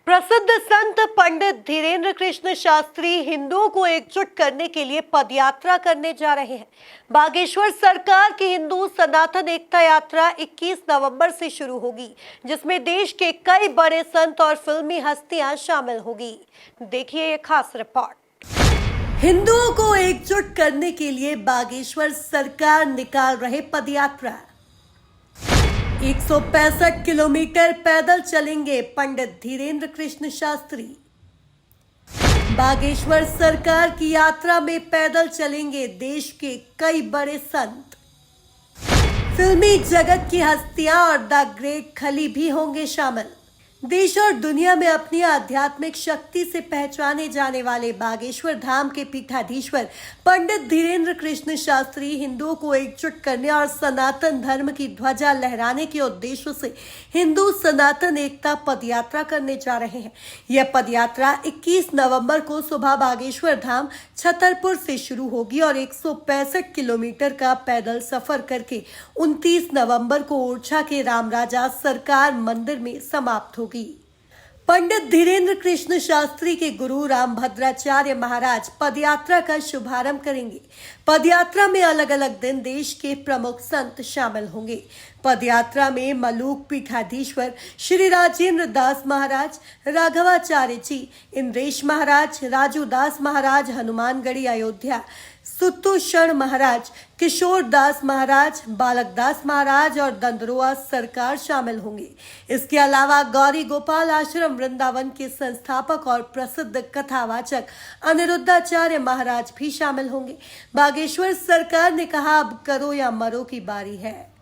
प्रसिद्ध संत पंडित धीरेन्द्र कृष्ण शास्त्री हिंदुओं को एकजुट करने के लिए पदयात्रा करने जा रहे हैं। बागेश्वर सरकार की हिंदू सनातन एकता यात्रा 21 नवंबर से शुरू होगी, जिसमें देश के कई बड़े संत और फिल्मी हस्तियां शामिल होगी। देखिए ये खास रिपोर्ट। हिंदुओं को एकजुट करने के लिए बागेश्वर सरकार निकाल रहे पदयात्रा। 165 किलोमीटर पैदल चलेंगे पंडित धीरेन्द्र कृष्ण शास्त्री। बागेश्वर सरकार की यात्रा में पैदल चलेंगे देश के कई बड़े संत, फिल्मी जगत की हस्तियां और द ग्रेट खली भी होंगे शामिल। देश और दुनिया में अपनी आध्यात्मिक शक्ति से पहचाने जाने वाले बागेश्वर धाम के पीठाधीश्वर पंडित धीरेन्द्र कृष्ण शास्त्री हिंदुओं को एकजुट करने और सनातन धर्म की ध्वजा लहराने के उद्देश्य से हिंदू सनातन एकता पदयात्रा करने जा रहे हैं। यह पदयात्रा 21 नवंबर को सुबह बागेश्वर धाम छतरपुर से शुरू होगी और 165 किलोमीटर का पैदल सफर करके 29 नवंबर को ओरछा के रामराजा सरकार मंदिर में समाप्त होगी। पंडित धीरेन्द्र कृष्ण शास्त्री के गुरु रामभद्राचार्य महाराज पदयात्रा का शुभारंभ करेंगे। पदयात्रा में अलग अलग दिन देश के प्रमुख संत शामिल होंगे। पदयात्रा में मलूक पीठाधीश्वर श्री राजेंद्र दास महाराज, राघवाचार्य जी, इंद्रेश महाराज, राजू दास महाराज, हनुमानगढ़ी अयोध्या, सुतोषण महाराज, किशोर दास महाराज, बालक दास महाराज और दंदरोआ सरकार शामिल होंगे। इसके अलावा गौरी गोपाल आश्रम वृंदावन के संस्थापक और प्रसिद्ध कथावाचक अनिरुद्धाचार्य महाराज भी शामिल होंगे। बागेश्वर सरकार ने कहा, अब करो या मरो की बारी है।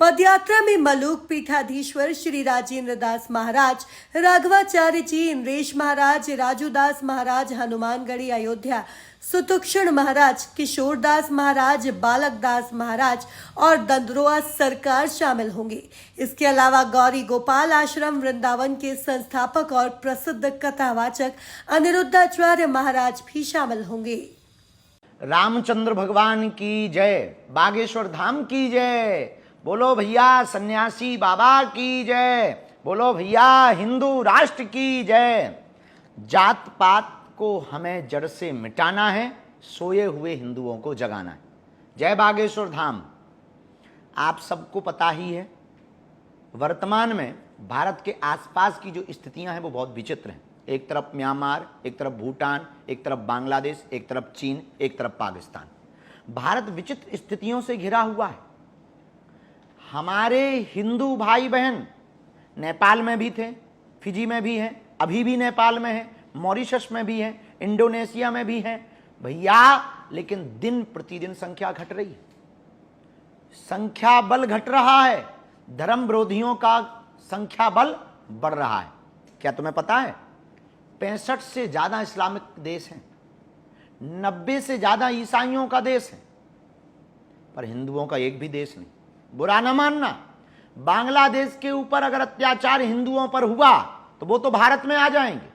पदयात्रा में मलूक पीठाधीश्वर श्री राजेंद्र दास महाराज, राघवाचार्य जी, इंद्रेश महाराज, राजू दास महाराज, हनुमानगढ़ी अयोध्या, सुतोषण महाराज, किशोर दास महाराज, बालक दास महाराज और दंदरोआ सरकार शामिल होंगे। इसके अलावा गौरी गोपाल आश्रम वृंदावन के संस्थापक और प्रसिद्ध कथावाचक अनिरुद्धाचार्य महाराज भी शामिल होंगे। रामचंद्र भगवान की जय, बागेश्वर धाम की जय, बोलो भैया सन्यासी बाबा की जय, बोलो भैया हिंदू राष्ट्र की जय। जात पात को हमें जड़ से मिटाना है, सोए हुए हिंदुओं को जगाना है। जय बागेश्वर धाम। आप सबको पता ही है, वर्तमान में भारत के आसपास की जो स्थितियां हैं वो बहुत विचित्र हैं। एक तरफ म्यांमार, एक तरफ भूटान, एक तरफ बांग्लादेश, एक तरफ चीन, एक तरफ पाकिस्तान। भारत विचित्र स्थितियों से घिरा हुआ है। हमारे हिंदू भाई बहन नेपाल में भी थे, फिजी में भी हैं, अभी भी नेपाल में हैं, मॉरिशस में भी हैं, इंडोनेशिया में भी हैं भैया, लेकिन दिन प्रतिदिन संख्या घट रही है, संख्या बल घट रहा है, धर्म विरोधियों का संख्या बल बढ़ रहा है। क्या तुम्हें पता है 65 से ज्यादा इस्लामिक देश हैं, 90 से ज्यादा ईसाइयों का देश है, पर हिंदुओं का एक भी देश नहीं। बुरा न मानना, बांग्लादेश के ऊपर अगर अत्याचार हिंदुओं पर हुआ तो वो तो भारत में आ जाएंगे।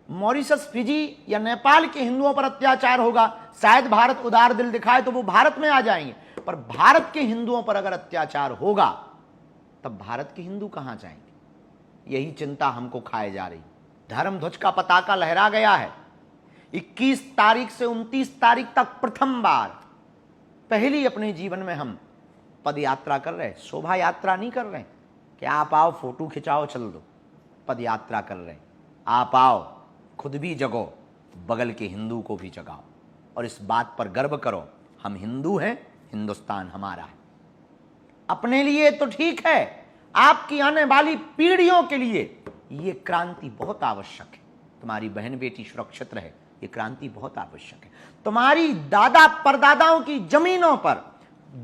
मॉरिशस, फिजी या नेपाल के हिंदुओं पर अत्याचार होगा, शायद भारत उदार दिल दिखाए तो वो भारत में आ जाएंगे, पर भारत के हिंदुओं पर अगर अत्याचार होगा तब भारत के हिंदू कहां जाएंगे? यही चिंता हमको खाए जा रही। धर्म ध्वज का पताका लहरा गया है। 21 तारीख से 29 तारीख तक प्रथम बार पहली अपने जीवन में हम पद यात्रा कर रहे हैं। शोभा यात्रा नहीं कर रहे हैं कि आप आओ फोटो खिंचाओ चल दो, पद यात्रा कर रहे हैं। आप आओ, खुद भी जगो, बगल के हिंदू को भी जगाओ और इस बात पर गर्व करो, हम हिंदू हैं, हिंदुस्तान हमारा है। अपने लिए तो ठीक है, आपकी आने वाली पीढ़ियों के लिए ये क्रांति बहुत आवश्यक है। तुम्हारी बहन बेटी सुरक्षित रहे, ये क्रांति बहुत आवश्यक है। तुम्हारी दादा परदादाओं की जमीनों पर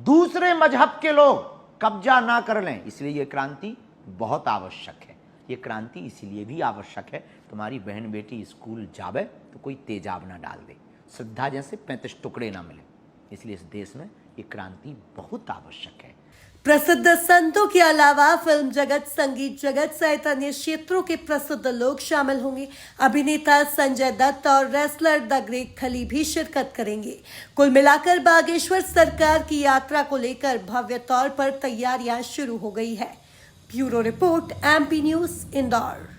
दूसरे मजहब के लोग कब्जा ना कर लें, इसलिए ये क्रांति बहुत आवश्यक है। ये क्रांति इसीलिए भी आवश्यक है, तुम्हारी बहन बेटी स्कूल जावे तो कोई तेजाब ना डाल दे, श्रद्धा जैसे 35 टुकड़े ना मिले, इसलिए इस देश में ये क्रांति बहुत आवश्यक है। प्रसिद्ध संतों के अलावा फिल्म जगत, संगीत जगत सहित अन्य क्षेत्रों के प्रसिद्ध लोग शामिल होंगे। अभिनेता संजय दत्त और रेसलर द ग्रेट खली भी शिरकत करेंगे। कुल मिलाकर बागेश्वर सरकार की यात्रा को लेकर भव्य तौर पर तैयारियां शुरू हो गई है। Bureau report, MP news, Indore.